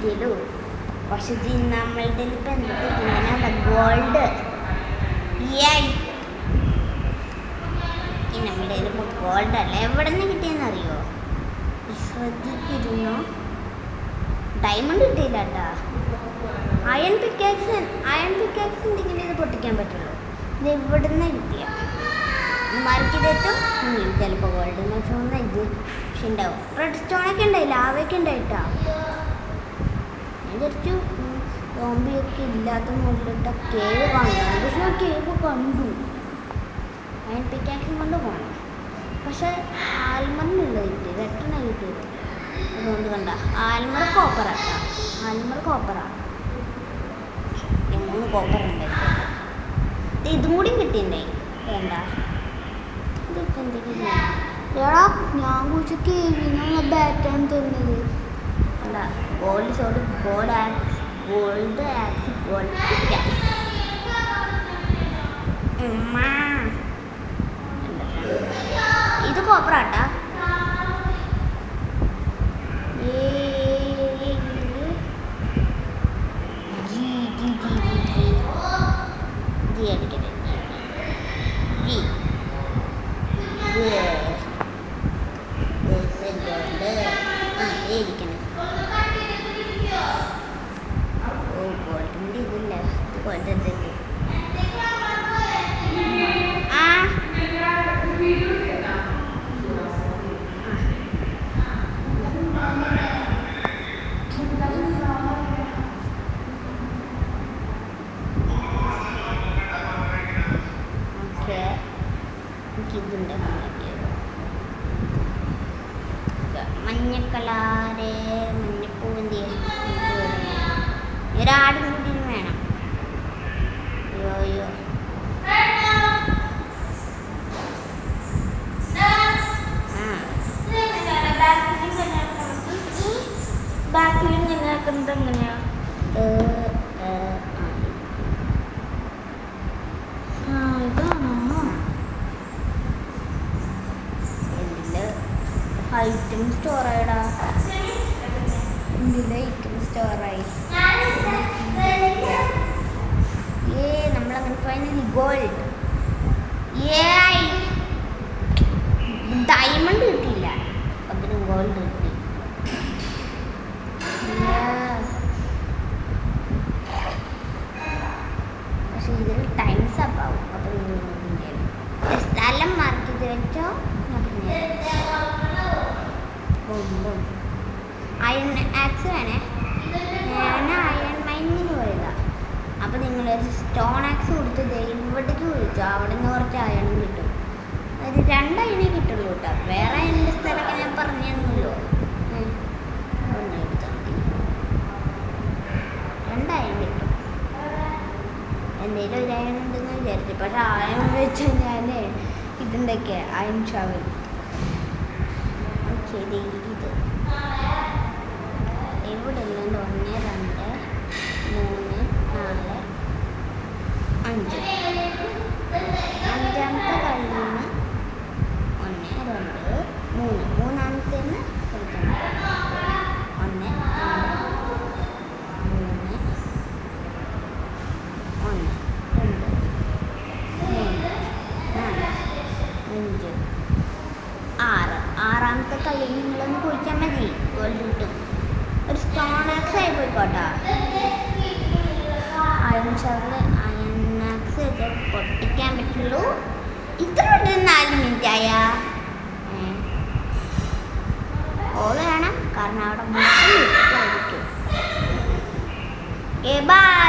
കിട്ടിയല്ലോ. പക്ഷെ നമ്മളുടെ ഇപ്പം എന്തൊക്കെ ഇങ്ങനെയുള്ള ഗോൾഡ് നമ്മളുടെ ഇപ്പോൾ ഗോൾഡ് അല്ല. എവിടെ നിന്ന് കിട്ടിയെന്ന് അറിയോ? ശ്രദ്ധിച്ചിരുന്നോ? ഡയമണ്ട് കിട്ടിയില്ല കേട്ടാ. അയൺ പിക്കാക്സ് ഉണ്ടെങ്കിൽ ഇത് പൊട്ടിക്കാൻ പറ്റുള്ളൂ. ഇത് എവിടെ നിന്നാണ് കിട്ടിയ മാർക്കിതേറ്റോ ചിലപ്പോൾ ഗോൾഡ് എന്ന് വെച്ചാൽ ഇത് പക്ഷെ ഉണ്ടാവും. റെഡ് സ്റ്റോണൊക്കെ ഉണ്ടായി, ലാവയൊക്കെ ഉണ്ടായിട്ടാ. ഞാൻ വിചാരിച്ചു സോംബിയൊക്കെ ഇല്ലാത്ത മുകളിലിട്ട കേവ് കാണുന്നു. പക്ഷെ ആ കേവ് കണ്ടു. അയൺ പിക്കാക്സും കൊണ്ട് പോകണം. പക്ഷെ ആൽമറിനുള്ളത് കിട്ടിയത് 8 കിട്ടിയത്. അതുകൊണ്ട് കണ്ട ആൽമർ കോപ്പറാട്ടാ. ആൽമർ കോപ്പറാണ്. 3 കോപ്പർ ഉണ്ടായിരുന്നു. ഇതും കൂടി കിട്ടിയിട്ടുണ്ടായി. വേണ്ട ഇതൊക്കെ എന്തെങ്കിലും എടാ ഞാൻ കുറിച്ച് കേവിനാണ് ബാറ്റാണ് തോന്നുന്നത്. അല്ല gold sword gold axe gold pickaxe. ഇത് കോപ്പറാട്ടാ. മഞ്ഞക്കളാറ് മഞ്ഞപ്പൂവിൻ്റെ ഒരാടും കൂടി വേണം. അയ്യോ ബാക്കിലും ഞങ്ങൾക്ക് എങ്ങനെയാ ഐറ്റം സ്റ്റോറായിടാ. ഇതിൽ ഐറ്റം സ്റ്റോറായി. നമ്മളങ്ങനെ ഫൈനലി ഗോൾഡ് ഡയമണ്ട് കിട്ടിയില്ല. അതിന് ഗോൾഡ് കിട്ടി. പക്ഷെ ഇതിൽ ടൈംസ് അപ്പ് ആവും. അപ്പോൾ സ്ഥലം മാർക്ക് ചെയ്ത് വെച്ചോ. അയൺ ആക്സ് വേണേ. ഞാൻ അയൺ മൈനിന് പോയതാ. അപ്പോൾ നിങ്ങളൊരു സ്റ്റോൺ ആക്സ് കൊടുത്ത് ഇവിടേക്ക് വിളിച്ചോ. അവിടെ നിന്ന് കുറച്ച് അയണും കിട്ടും. അത് 2 അയണേ കിട്ടുള്ളൂ കേട്ടോ. വേറെ എൻ്റെ സ്ഥലമൊക്കെ ഞാൻ പറഞ്ഞു തന്നല്ലോ. 2 അയൺ കിട്ടും. എന്തെങ്കിലും ഒരു അയൺ ഉണ്ടെന്ന് വിചാരിച്ചു. പക്ഷെ അയൺ വെച്ച് ഞാൻ ഇതുണ്ടൊക്കെ അയൺ ഷവൽ ശരി. ഇത് ഇവിടെ ഇല്ലാണ്ട് 1 2 3 4 5 അഞ്ചാമത്തെ കല്ലിന് 1 2 3 മൂന്നാമത്തേന്ന് 1 2 3 1 2 3 4 5 6 ആറാമത്തെ കല്ലിന് നിങ്ങളൊന്ന് കുഴിച്ചാൽ മതി. ഗോൾഡ് കിട്ടും. ഒരു സ്റ്റോൺ ആക്സ് ആയി പോയിക്കോട്ടാ. അയൺ ആക്സ് പൊട്ടിക്കാൻ പറ്റുള്ളൂ. ഇത്ര പെട്ടെന്ന് 4 മിനിറ്റ് ആയാ ഓള് വേണം. കാരണം അവിടെ മൊത്തം ബൈ.